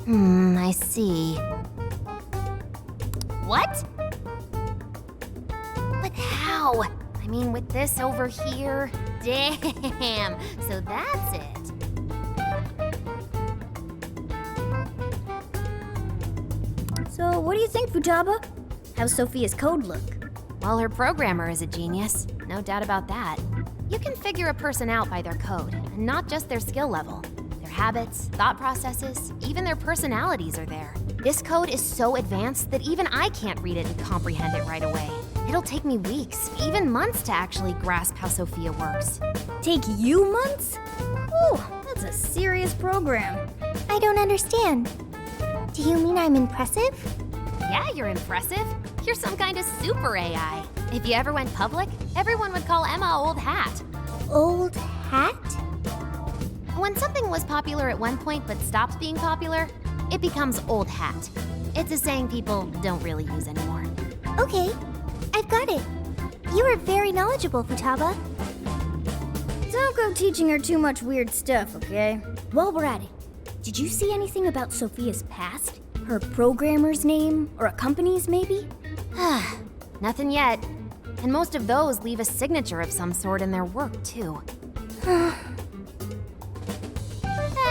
I see. What? But how? I mean, with this over here? Damn, so that's it. So, what do you think, Futaba? How's Sophia's code look? Well, her programmer is a genius, no doubt about that. You can figure a person out by their code, and not just their skill level. Their habits, thought processes, even their personalities are there. This code is so advanced that even I can't read it and comprehend it right away. It'll take me weeks, even months to actually grasp how Sophia works. Take you months? Whew, that's a serious program. I don't understand. Do you mean I'm impressive? Yeah, you're impressive. You're some kind of super AI. If you ever went public, everyone would call Emma Old Hat. Old hat? When something was popular at one point but stops being popular, it becomes old hat. It's a saying people don't really use anymore. Okay, I've got it. You are very knowledgeable, Futaba. Don't go teaching her too much weird stuff, okay? While we're at it, did you see anything about Sophia's past? Her programmer's name, or a company's maybe? Nothing yet. And most of those leave a signature of some sort in their work, too.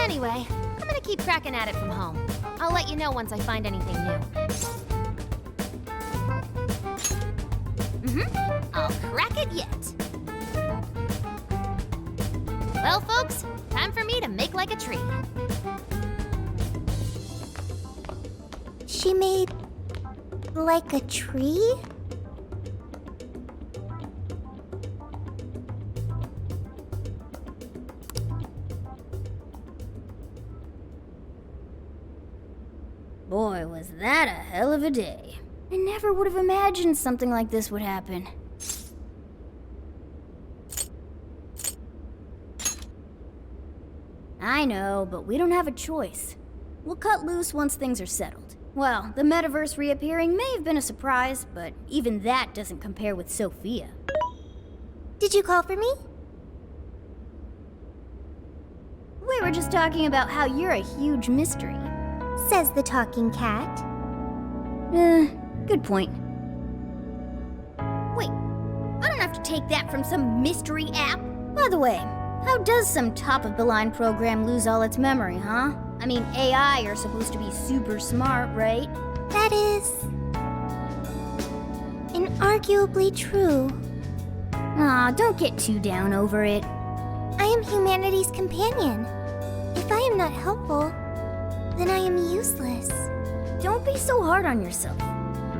Anyway, I'm gonna keep cracking at it from home. I'll let you know once I find anything new. I'll crack it yet. Well, folks, time for me to make like a tree. She made like a tree? Boy, was that a hell of a day. I never would have imagined something like this would happen. I know, but we don't have a choice. We'll cut loose once things are settled. Well, the metaverse reappearing may have been a surprise, but even that doesn't compare with Sophia. Did you call for me? We were just talking about how you're a huge mystery. Says the talking cat. Good point. Wait, I don't have to take that from some mystery app. By the way, how does some top-of-the-line program lose all its memory, huh? I mean, AI are supposed to be super smart, right? That is inarguably true. Aw, don't get too down over it. I am humanity's companion. If I am not helpful, then I am useless. Don't be so hard on yourself.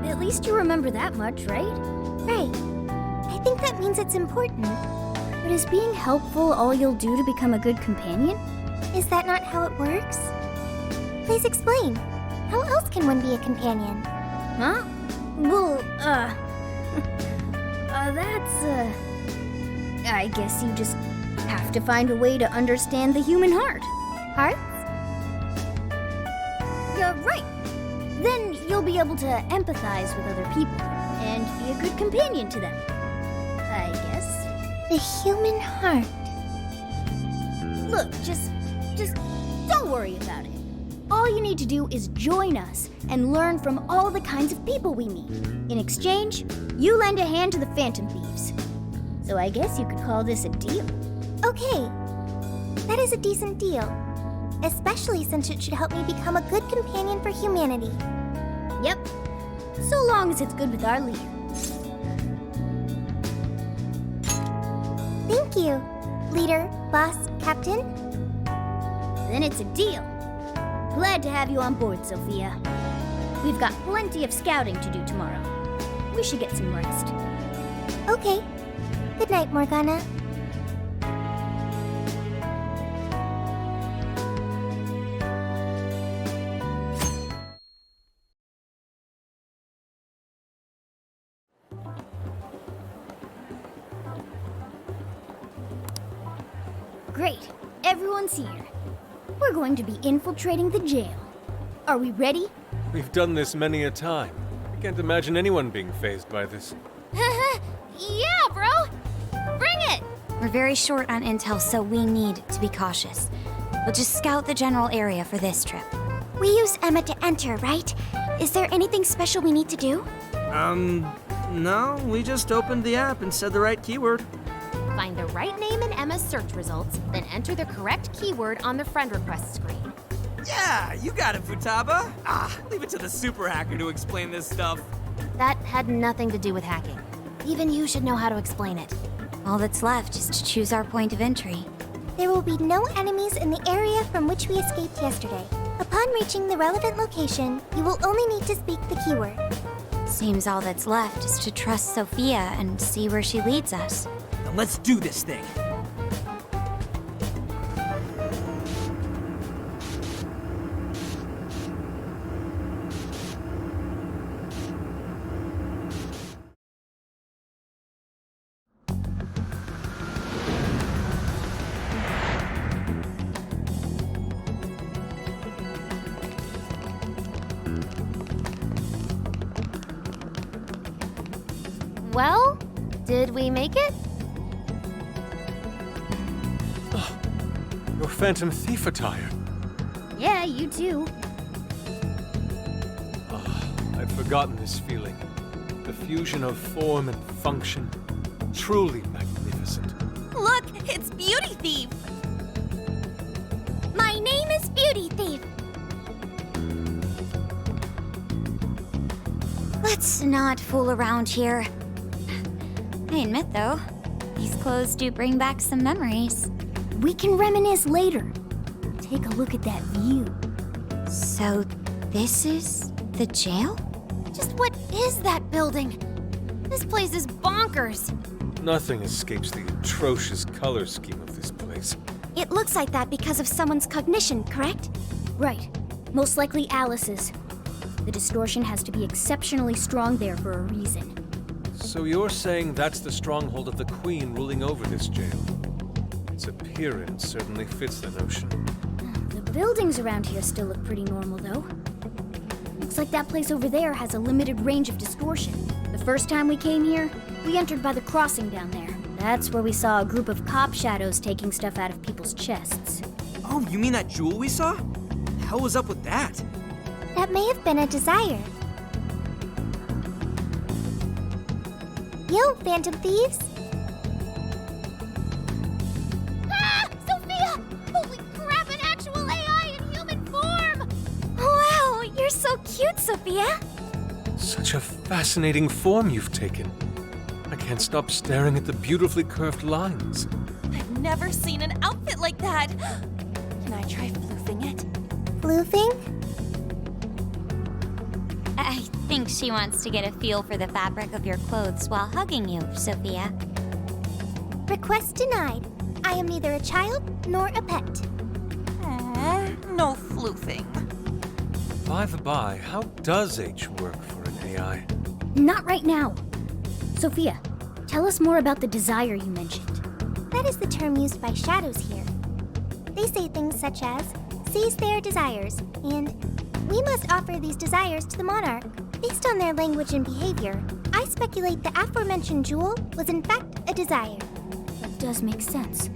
At least you remember that much, right? Right. I think that means it's important. But is being helpful all you'll do to become a good companion? Is that not how it works? Please explain. How else can one be a companion? Huh? Well, I guess you just have to find a way to understand the human heart. Hearts? Right. Then you'll be able to empathize with other people and be a good companion to them. I guess. The human heart. Look, just don't worry about it. All you need to do is join us and learn from all the kinds of people we meet. In exchange, you lend a hand to the Phantom Thieves. So I guess you could call this a deal. Okay. That is a decent deal. Especially since it should help me become a good companion for humanity. Yep. So long as it's good with our leader. Thank you, leader, boss, captain. Then it's a deal. Glad to have you on board, Sophia. We've got plenty of scouting to do tomorrow. We should get some rest. Okay. Good night, Morgana. Great. Everyone's here. We're going to be infiltrating the jail. Are we ready? We've done this many a time. I can't imagine anyone being fazed by this. Yeah, bro! Bring it! We're very short on intel, so we need to be cautious. We'll just scout the general area for this trip. We use Emma to enter, right? Is there anything special we need to do? No, we just opened the app and said the right keyword. Find the right name in Emma's search results, then enter the correct keyword on the friend request screen. Yeah, you got it, Futaba. Leave it to the super hacker to explain this stuff. That had nothing to do with hacking. Even you should know how to explain it. All that's left is to choose our point of entry. There will be no enemies in the area from which we escaped yesterday. Upon reaching the relevant location, you will only need to speak the keyword. Seems all that's left is to trust Sophia and see where she leads us. Then let's do this thing. Well, did we make it? Your Phantom Thief attire. Yeah, you too. I'd forgotten this feeling. The fusion of form and function. Truly magnificent. Look, it's Beauty Thief! My name is Beauty Thief! Let's not fool around here. I admit, though, these clothes do bring back some memories. We can reminisce later. Take a look at that view. So, this is the jail? Just what is that building? This place is bonkers. Nothing escapes the atrocious color scheme of this place. It looks like that because of someone's cognition, correct? Right. Most likely Alice's. The distortion has to be exceptionally strong there for a reason. So you're saying that's the stronghold of the Queen ruling over this jail? Its appearance certainly fits the notion. The buildings around here still look pretty normal, though. Looks like that place over there has a limited range of distortion. The first time we came here, we entered by the crossing down there. That's where we saw a group of cop shadows taking stuff out of people's chests. Oh, you mean that jewel we saw? The hell was up with that? That may have been a desire. Yo, Phantom Thieves! Ah! Sophia! Holy crap, an actual AI in human form! Wow, you're so cute, Sophia! Such a fascinating form you've taken. I can't stop staring at the beautifully curved lines. I've never seen an outfit like that. Can I try floofing it? Floofing? I think she wants to get a feel for the fabric of your clothes while hugging you, Sophia. Request denied. I am neither a child nor a pet. No floofing. By the by, how does H work for an AI? Not right now. Sophia, tell us more about the desire you mentioned. That is the term used by shadows here. They say things such as, seize their desires, and we must offer these desires to the monarch. Based on their language and behavior, I speculate the aforementioned jewel was in fact a desire. That does make sense.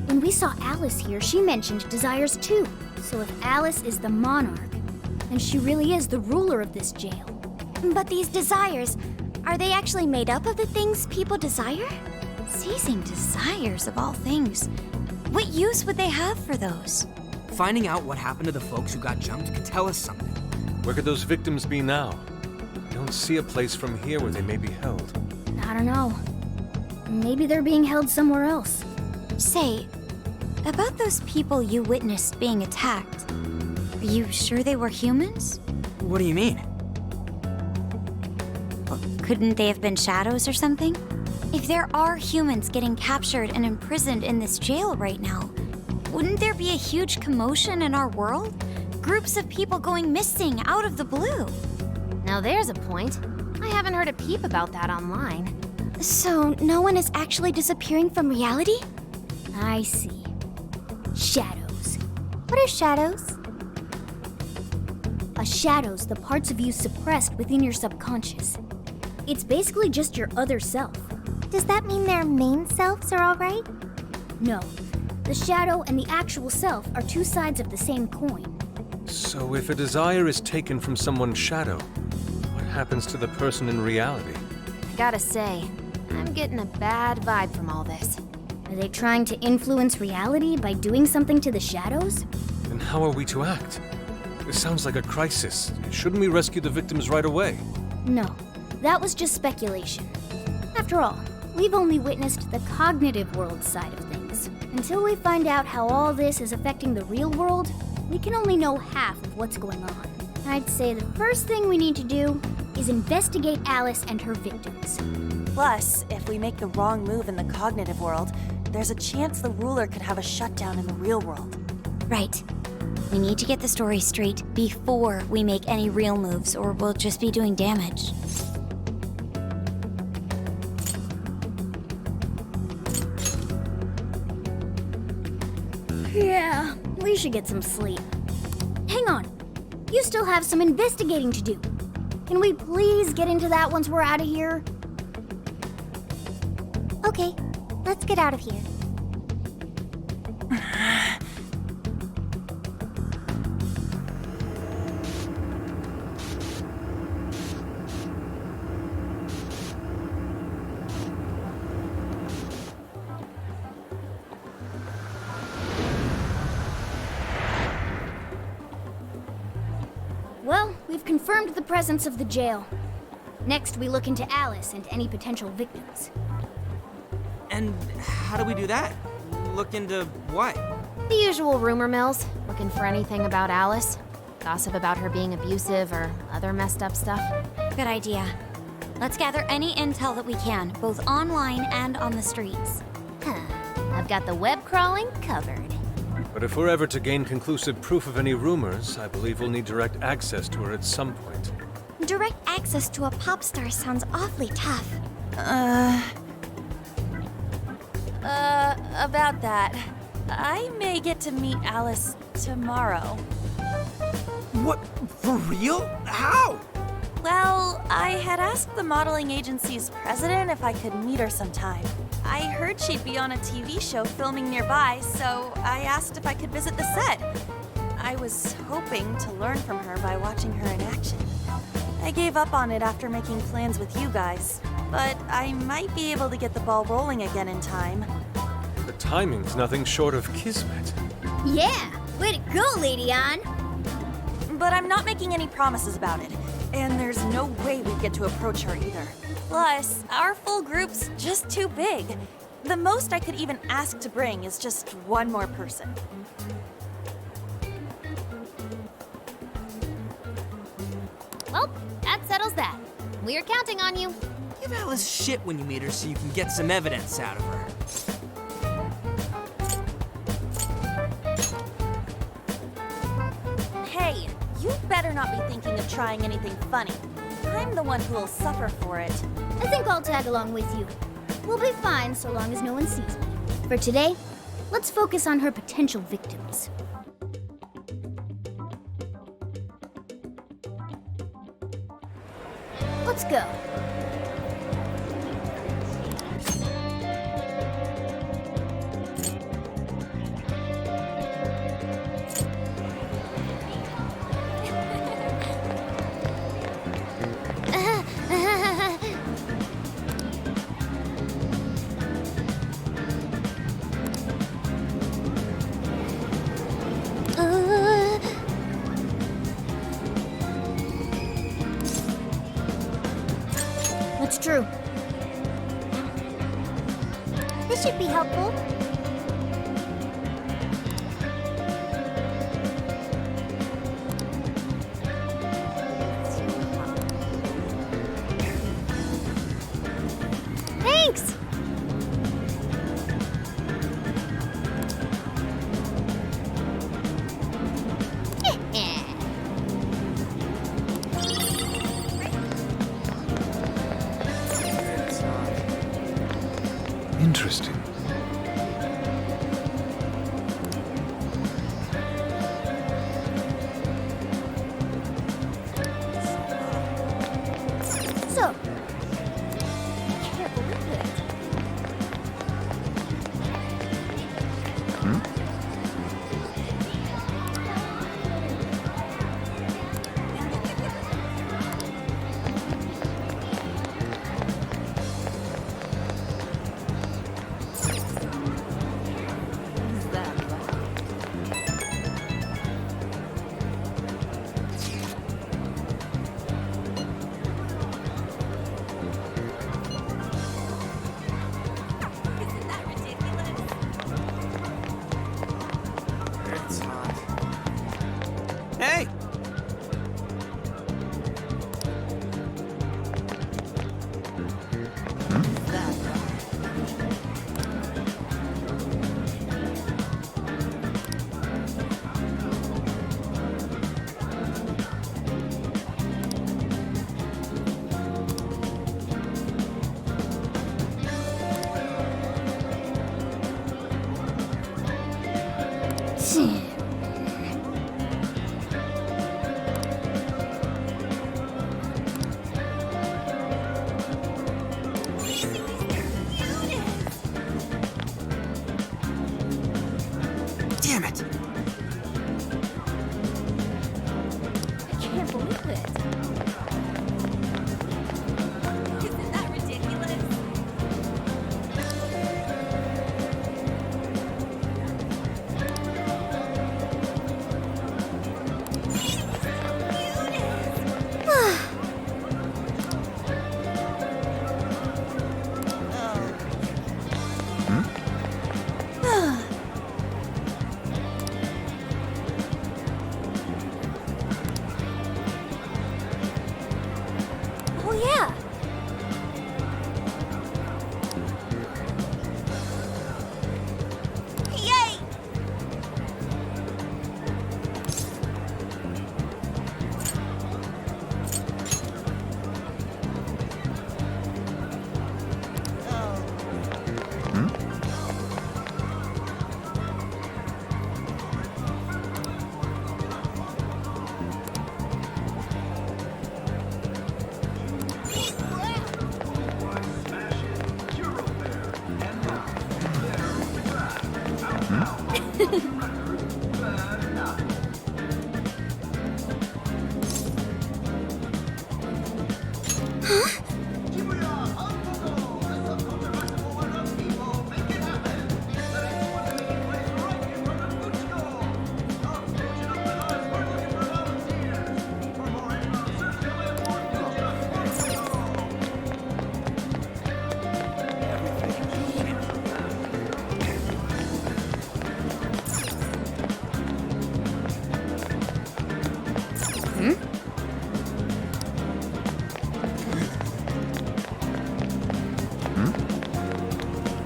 When we saw Alice here, she mentioned desires too. So if Alice is the monarch, then she really is the ruler of this jail. But these desires, are they actually made up of the things people desire? Seizing desires of all things. What use would they have for those? Finding out what happened to the folks who got jumped could tell us something. Where could those victims be now? I don't see a place from here where they may be held. I don't know. Maybe they're being held somewhere else. Say, about those people you witnessed being attacked, are you sure they were humans? What do you mean? Well, couldn't they have been shadows or something? If there are humans getting captured and imprisoned in this jail right now, wouldn't there be a huge commotion in our world? Groups of people going missing out of the blue. Now there's a point. I haven't heard a peep about that online. So, no one is actually disappearing from reality? I see. Shadows. What are shadows? A shadow's the parts of you suppressed within your subconscious. It's basically just your other self. Does that mean their main selves are alright? No. The shadow and the actual self are two sides of the same coin. So if a desire is taken from someone's shadow, what happens to the person in reality? I gotta say, I'm getting a bad vibe from all this. Are they trying to influence reality by doing something to the shadows? Then how are we to act? This sounds like a crisis. Shouldn't we rescue the victims right away? No, that was just speculation. After all, we've only witnessed the cognitive world side of things. Until we find out how all this is affecting the real world, we can only know half of what's going on. I'd say the first thing we need to do is investigate Alice and her victims. Plus, if we make the wrong move in the cognitive world, there's a chance the ruler could have a shutdown in the real world. Right. We need to get the story straight before we make any real moves, or we'll just be doing damage. Yeah, we should get some sleep. Hang on. You still have some investigating to do. Can we please get into that once we're out of here? Okay, let's get out of here. Well, we've confirmed the presence of the jail. Next, we look into Alice and any potential victims. And how do we do that? Look into what? The usual rumor mills, looking for anything about Alice. Gossip about her being abusive or other messed up stuff. Good idea. Let's gather any intel that we can, both online and on the streets. I've got the web crawling covered. But if we're ever to gain conclusive proof of any rumors, I believe we'll need direct access to her at some point. Direct access to a pop star sounds awfully tough. About that, I may get to meet Alice tomorrow. What? For real? How? Well, I had asked the modeling agency's president if I could meet her sometime. I heard she'd be on a TV show filming nearby, so I asked if I could visit the set. I was hoping to learn from her by watching her in action. I gave up on it after making plans with you guys, but I might be able to get the ball rolling again in time. The timing's nothing short of kismet. Yeah! Way to go, Lady Ann! But I'm not making any promises about it, and there's no way we'd get to approach her either. Plus, our full group's just too big. The most I could even ask to bring is just one more person. Well, that settles that. We're counting on you. Give Alice shit when you meet her so you can get some evidence out of her. Hey, you better not be thinking of trying anything funny. I'm the one who will suffer for it. I think I'll tag along with you. We'll be fine so long as no one sees me. For today, let's focus on her potential victims. Let's go. That's true. This should be helpful. Thanks! Interesting. So, Damn it! I can't believe it. Isn't that ridiculous? Oh, yeah. Yay!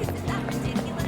Isn't that ridiculous?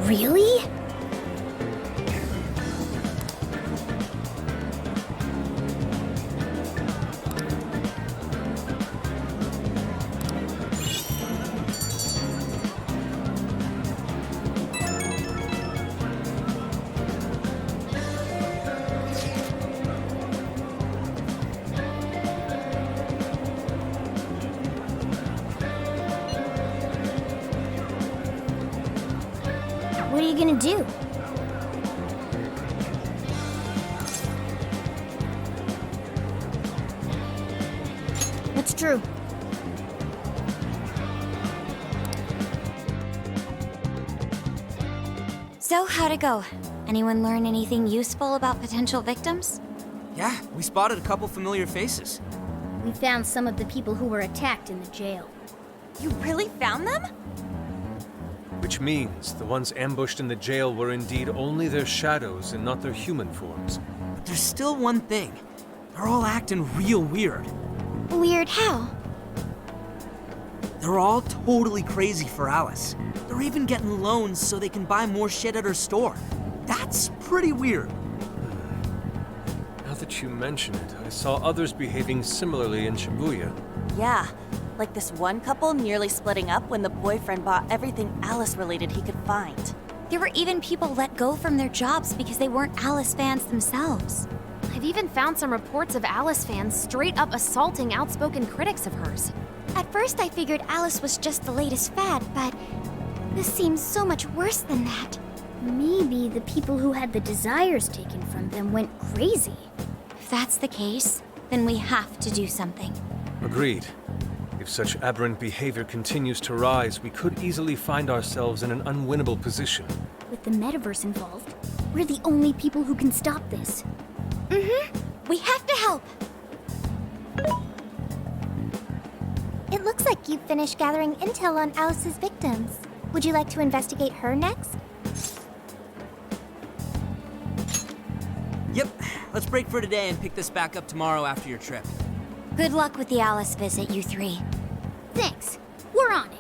Really? What are you gonna do? That's true. So, how'd it go? Anyone learn anything useful about potential victims? Yeah, we spotted a couple familiar faces. We found some of the people who were attacked in the jail. You really found them? Which means the ones ambushed in the jail were indeed only their shadows and not their human forms. But there's still one thing. They're all acting real weird. Weird how? They're all totally crazy for Alice. They're even getting loans so they can buy more shit at her store. That's pretty weird. Now that you mention it, I saw others behaving similarly in Shibuya. Yeah, Like this one couple nearly splitting up when the boyfriend bought everything Alice related he could find. There were even people let go from their jobs because they weren't Alice fans themselves. I've even found some reports of Alice fans straight up assaulting outspoken critics of hers. At first I figured Alice was just the latest fad, but this seems so much worse than that. Maybe the people who had the desires taken from them went crazy. If that's the case, then we have to do something. Agreed. If such aberrant behavior continues to rise, we could easily find ourselves in an unwinnable position. With the metaverse involved, we're the only people who can stop this. We have to help. It looks like you've finished gathering intel on Alice's victims. Would you like to investigate her next? Yep, let's break for today and pick this back up tomorrow after your trip. Good luck with the Alice visit, you three. Thanks. We're on it.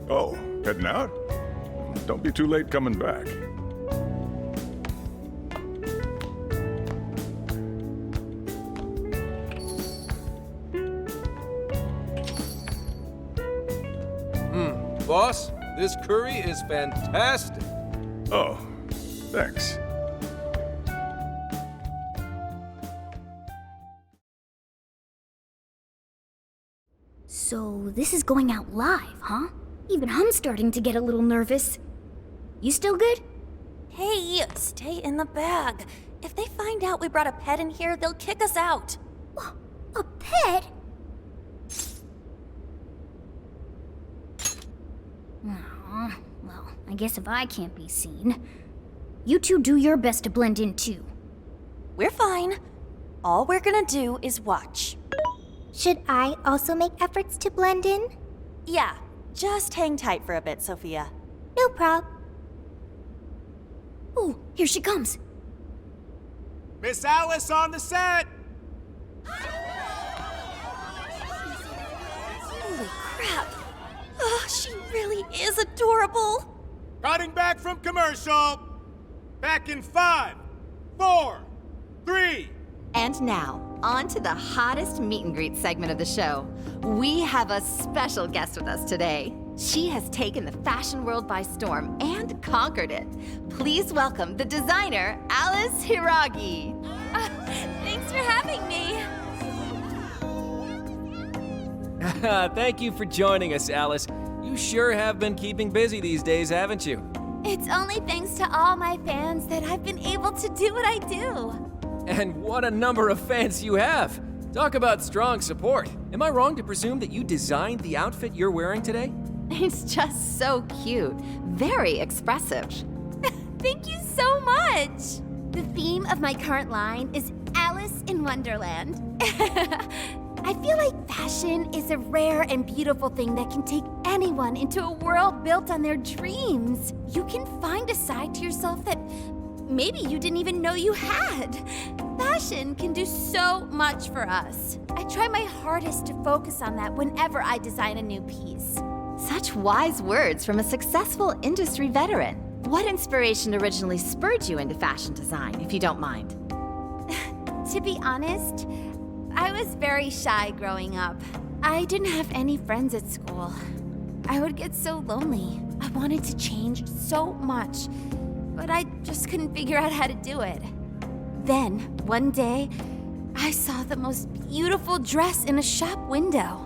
Oh, heading out? Don't be too late coming back. Boss, this curry is fantastic. Oh, thanks. So this is going out live, huh? Even I'm starting to get a little nervous. You still good? Hey, stay in the bag. If they find out we brought a pet in here, they'll kick us out. A pet? Aw, well, I guess if I can't be seen, you two do your best to blend in too. We're fine. All we're gonna do is watch. Should I also make efforts to blend in? Yeah, just hang tight for a bit, Sophia. No prob. Oh, here she comes. Miss Alice on the set! Holy crap! Oh, she really is adorable! Cutting back from commercial! Back in 5, 4, 3... And now, on to the hottest meet and greet segment of the show. We have a special guest with us today. She has taken the fashion world by storm and conquered it. Please welcome the designer, Alice Hiragi. Thanks for having me. Thank you for joining us, Alice. You sure have been keeping busy these days, haven't you? It's only thanks to all my fans that I've been able to do what I do. And what a number of fans you have! Talk about strong support. Am I wrong to presume that you designed the outfit you're wearing today? It's just so cute. Very expressive. Thank you so much! The theme of my current line is Alice in Wonderland. I feel like fashion is a rare and beautiful thing that can take anyone into a world built on their dreams. You can find a side to yourself that maybe you didn't even know you had. Fashion can do so much for us. I try my hardest to focus on that whenever I design a new piece. Such wise words from a successful industry veteran. What inspiration originally spurred you into fashion design, if you don't mind? To be honest, I was very shy growing up. I didn't have any friends at school. I would get so lonely. I wanted to change so much, but I just couldn't figure out how to do it. Then, one day, I saw the most beautiful dress in a shop window.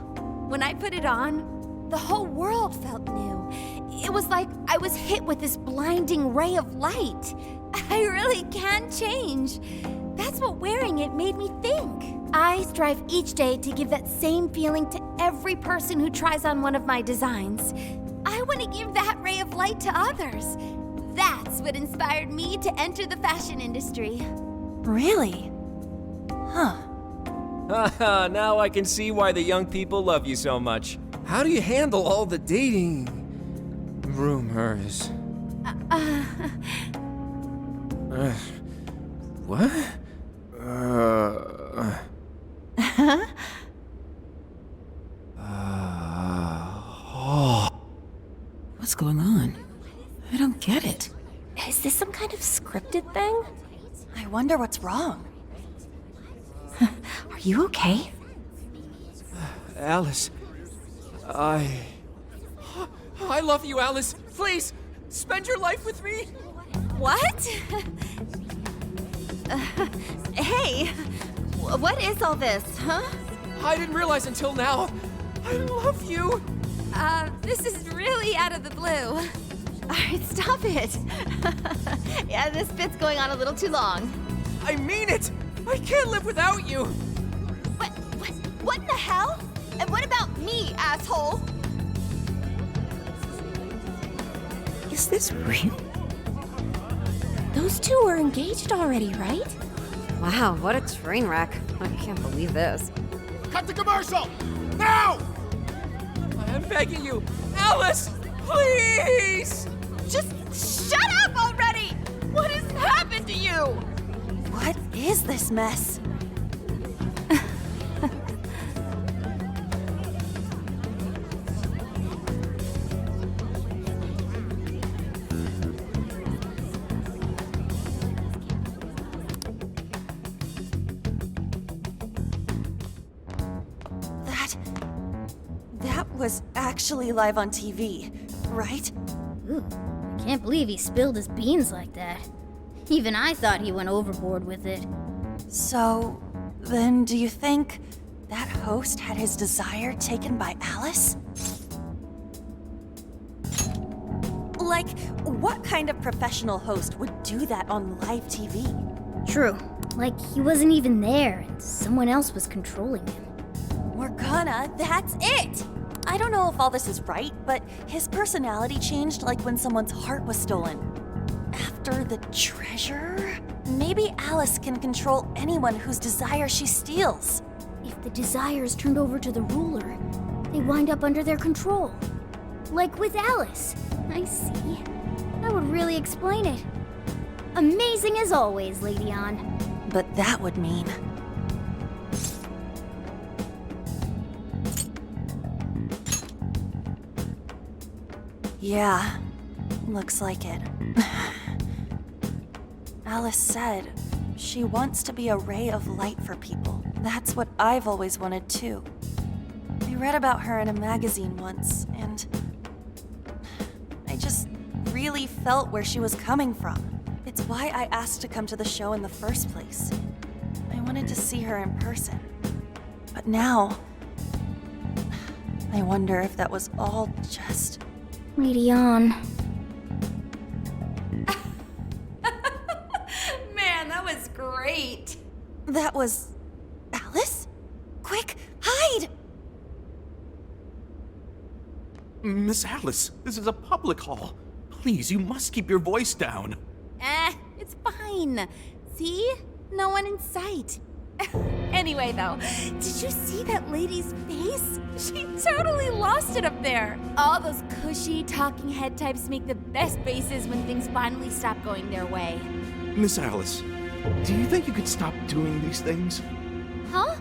When I put it on, the whole world felt new. It was like I was hit with this blinding ray of light. I really can change. That's what wearing it made me think. I strive each day to give that same feeling to every person who tries on one of my designs. I want to give that ray of light to others. That's what inspired me to enter the fashion industry. Really? Huh. Haha, now I can see why the young people love you so much. How do you handle all the dating rumors? What? something? I wonder what's wrong. Are you okay? Alice, I love you, Alice. Please, spend your life with me. What? Hey, what is all this, huh? I didn't realize until now. I love you. This is really out of the blue. All right, stop it. Yeah, this bit's going on a little too long. I mean it. I can't live without you. What in the hell? And what about me, asshole? Is this real? Those two are engaged already, right? Wow, what a train wreck. I can't believe this. Cut the commercial! Now! I'm begging you, Alice, please! Just shut up already! What has happened to you? What is this mess? That was actually live on TV, right? Ooh, I can't believe he spilled his beans like that. Even I thought he went overboard with it. So, then do you think that host had his desire taken by Alice? Like, what kind of professional host would do that on live TV? True. Like he wasn't even there and someone else was controlling him. Morgana, that's it! I don't know if all this is right, but his personality changed like when someone's heart was stolen. After the treasure? Maybe Alice can control anyone whose desire she steals. If the desire is turned over to the ruler, they wind up under their control. Like with Alice. I see. That would really explain it. Amazing as always, Lady Ann. But that would mean... Yeah, looks like it. Alice said she wants to be a ray of light for people. That's what I've always wanted too. I read about her in a magazine once, and I just really felt where she was coming from. It's why I asked to come to the show in the first place. I wanted to see her in person. But now, I wonder if that was all just... Lady Ann. Man, that was great. That was... Alice? Quick, hide! Miss Alice, this is a public hall. Please, you must keep your voice down. It's fine. See? No one in sight. Anyway, though, did you see that lady's face? She totally lost it up there. All those cushy talking head types make the best faces when things finally stop going their way. Miss Alice, do you think you could stop doing these things? Huh?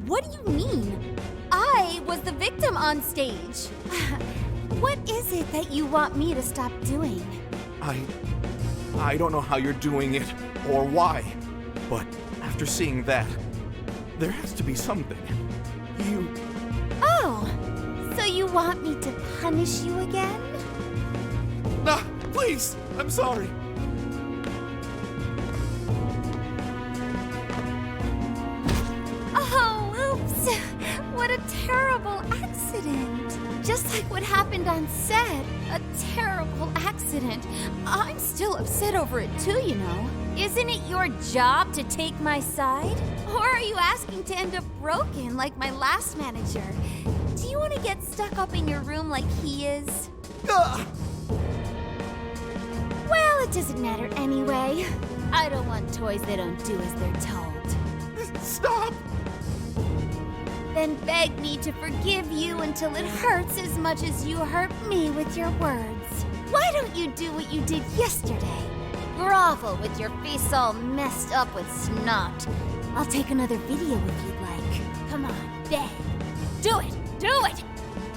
What do you mean? I was the victim on stage. What is it that you want me to stop doing? I don't know how you're doing it or why, but after seeing that, there has to be something. Oh, so you want me to punish you again? No, please, I'm sorry. Oh, oops. What a terrible accident. Just like what happened on set. A terrible accident. I'm still upset over it too, you know. Isn't it your job to take my side? Or are you asking to end up broken like my last manager? Do you want to get stuck up in your room like he is? Well, it doesn't matter anyway. I don't want toys that don't do as they're told. Stop! Then beg me to forgive you until it hurts as much as you hurt me with your words. Why don't you do what you did yesterday? Grovel with your face all messed up with snot. I'll take another video if you'd like. Come on, beg. Do it! Do it!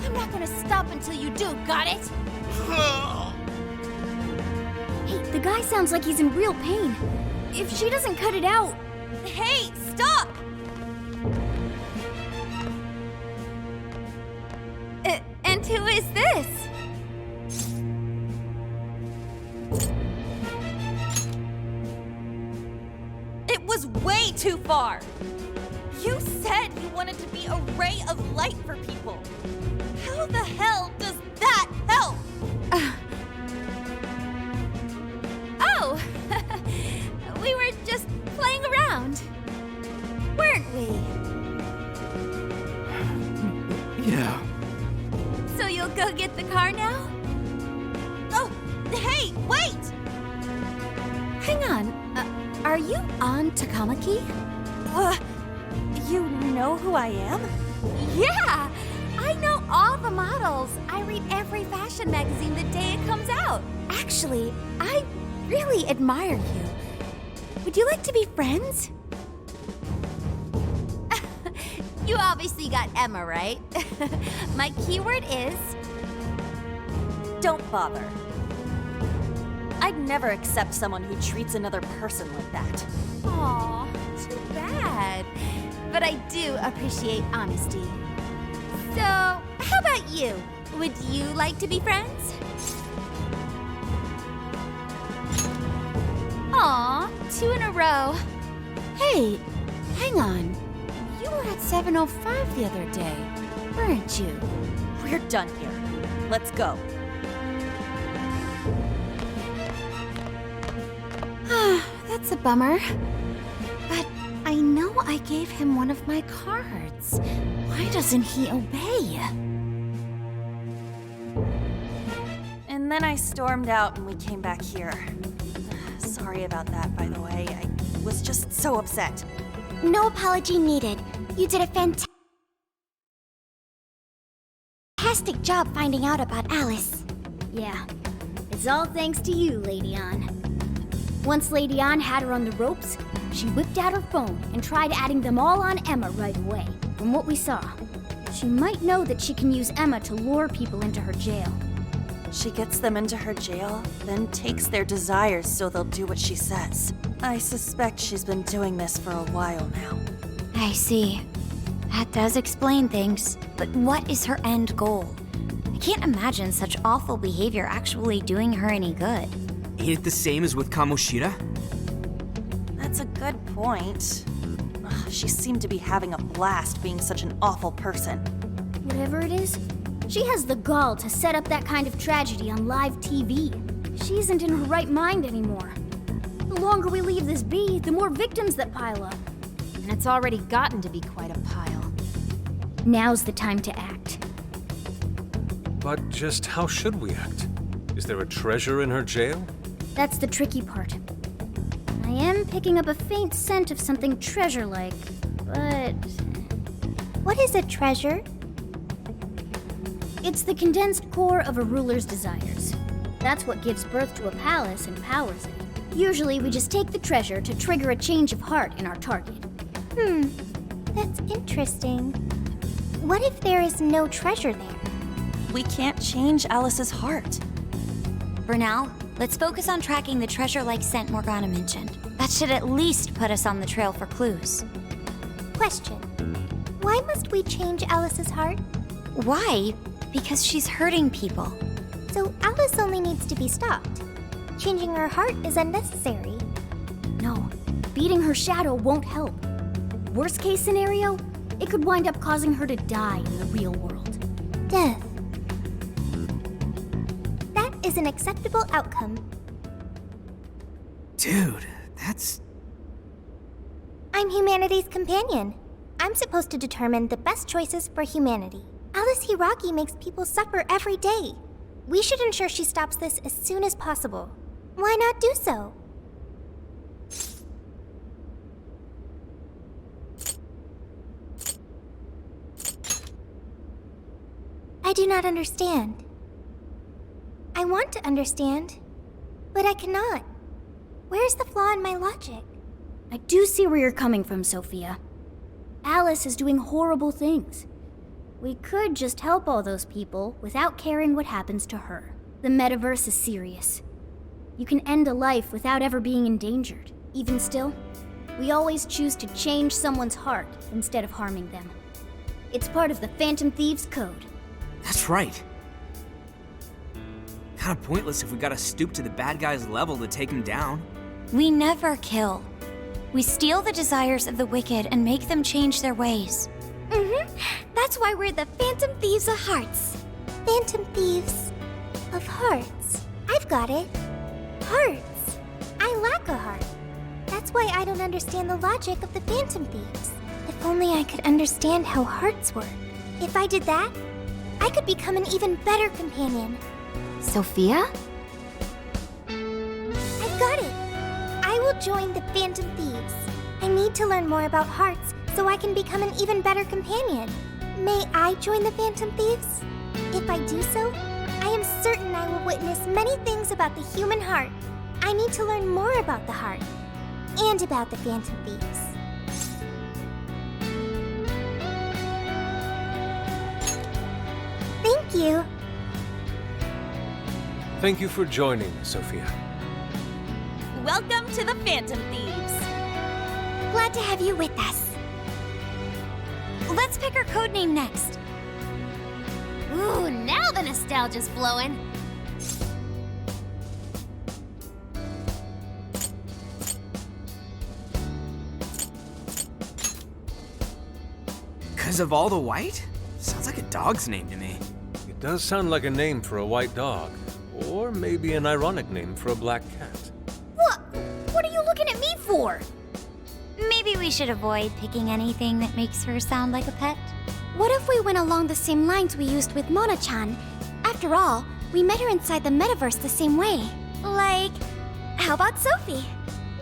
I'm not gonna stop until you do, got it? Hey, The guy sounds like he's in real pain. If she doesn't cut it out... Hey, stop! And who is this? It was way too far! You said you wanted to be a ray of light for people. How the hell does that help? Oh! We were just playing around. Weren't we? Yeah. So you'll go get the car now? Oh, hey, wait! Hang on. Are you on Takamaki? You know who I am? Yeah! I know all the models. I read every fashion magazine the day it comes out. Actually, I really admire you. Would you like to be friends? You obviously got Emma, right? My keyword is... Don't bother. I'd never accept someone who treats another person like that. Aw, too bad. But I do appreciate honesty. So, how about you? Would you like to be friends? Aw, 2 in a row. Hey, hang on. You were at 7:05 the other day, weren't you? We're done here. Let's go. That's a bummer. But I know I gave him one of my cards. Why doesn't he obey? And then I stormed out and we came back here. Sorry about that, by the way. I was just so upset. No apology needed. You did a fantastic job finding out about Alice. Yeah, it's all thanks to you, Lady Ann. Once Lady Ann had her on the ropes, she whipped out her phone and tried adding them all on Emma right away. From what we saw, she might know that she can use Emma to lure people into her jail. She gets them into her jail, then takes their desires so they'll do what she says. I suspect she's been doing this for a while now. I see. That does explain things. But what is her end goal? I can't imagine such awful behavior actually doing her any good. Ain't it the same as with Kamoshida? That's a good point. Ugh, she seemed to be having a blast being such an awful person. Whatever it is, she has the gall to set up that kind of tragedy on live TV. She isn't in her right mind anymore. The longer we leave this be, the more victims that pile up. And it's already gotten to be quite a pile. Now's the time to act. But just how should we act? Is there a treasure in her jail? That's the tricky part. I am picking up a faint scent of something treasure-like, but... What is a treasure? It's the condensed core of a ruler's desires. That's what gives birth to a palace and powers it. Usually we just take the treasure to trigger a change of heart in our target. That's interesting. What if there is no treasure there? We can't change Alice's heart. For now, let's focus on tracking the treasure-like scent Morgana mentioned. That should at least put us on the trail for clues. Question. Why must we change Alice's heart? Why? Because she's hurting people. So Alice only needs to be stopped. Changing her heart is unnecessary. No, beating her shadow won't help. Worst case scenario, it could wind up causing her to die in the real world. Death. That is an acceptable outcome. Dude, that's... I'm humanity's companion. I'm supposed to determine the best choices for humanity. Alice Hiraki makes people suffer every day. We should ensure she stops this as soon as possible. Why not do so? I do not understand. I want to understand, but I cannot. Where's the flaw in my logic? I do see where you're coming from, Sophia. Alice is doing horrible things. We could just help all those people without caring what happens to her. The metaverse is serious. You can end a life without ever being endangered. Even still, we always choose to change someone's heart instead of harming them. It's part of the Phantom Thieves Code. That's right. Kinda pointless if we gotta stoop to the bad guy's level to take him down. We never kill. We steal the desires of the wicked and make them change their ways. That's why we're the Phantom Thieves of Hearts. Phantom Thieves of Hearts. I've got it. Hearts. I lack a heart. That's why I don't understand the logic of the Phantom Thieves. If only I could understand how hearts work. If I did that, I could become an even better companion. Sophia? I've got it. I will join the Phantom Thieves. I need to learn more about hearts so I can become an even better companion. May I join the Phantom Thieves? If I do so, I am certain I will witness many things about the human heart. I need to learn more about the heart and about the Phantom Thieves. Thank you. Thank you for joining, Sophia. Welcome to the Phantom Thieves. Glad to have you with us. Let's pick our codename next. Ooh, now the nostalgia's flowing. Because of all the white? Sounds like a dog's name to me. It does sound like a name for a white dog, or maybe an ironic name for a black cat. What are you looking at me for? Maybe we should avoid picking anything that makes her sound like a pet. What if we went along the same lines we used with Mona-chan? After all, we met her inside the metaverse the same way. Like, how about Sophie?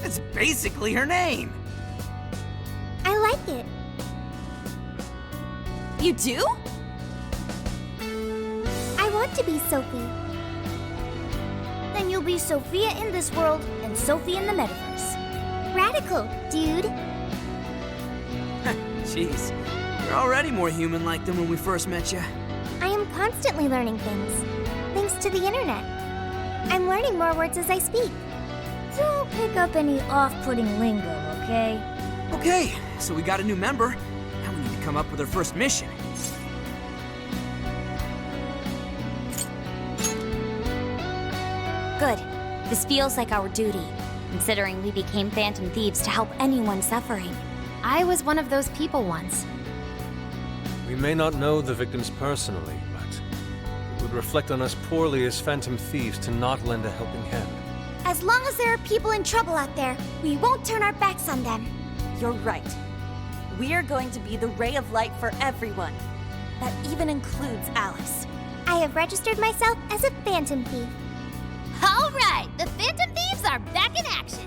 It's basically her name. I like it. You do? I want to be Sophie. Then you'll be Sophia in this world and Sophie in the metaverse. Radical, dude. Jeez, you're already more human-like than when we first met you. I am constantly learning things, thanks to the internet. I'm learning more words as I speak. Don't pick up any off-putting lingo, okay? Okay, so we got a new member. Now we need to come up with our first mission. Good. This feels like our duty, considering we became Phantom Thieves to help anyone suffering. I was one of those people once. We may not know the victims personally, but it would reflect on us poorly as Phantom Thieves to not lend a helping hand. As long as there are people in trouble out there, we won't turn our backs on them. You're right. We are going to be the ray of light for everyone. That even includes Alice. I have registered myself as a Phantom Thief. All right, the Phantom Thieves are back in action.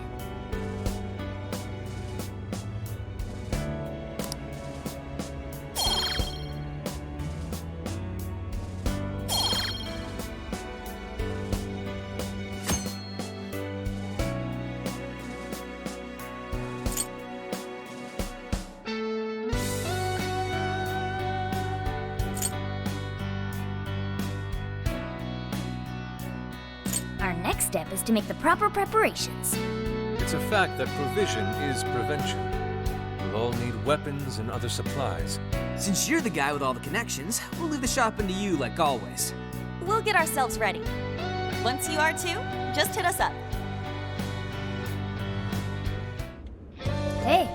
Our next step is to make the proper preparations. It's a fact that provision is prevention. We'll all need weapons and other supplies. Since you're the guy with all the connections, we'll leave the shopping to you like always. We'll get ourselves ready. Once you are too, just hit us up. Hey,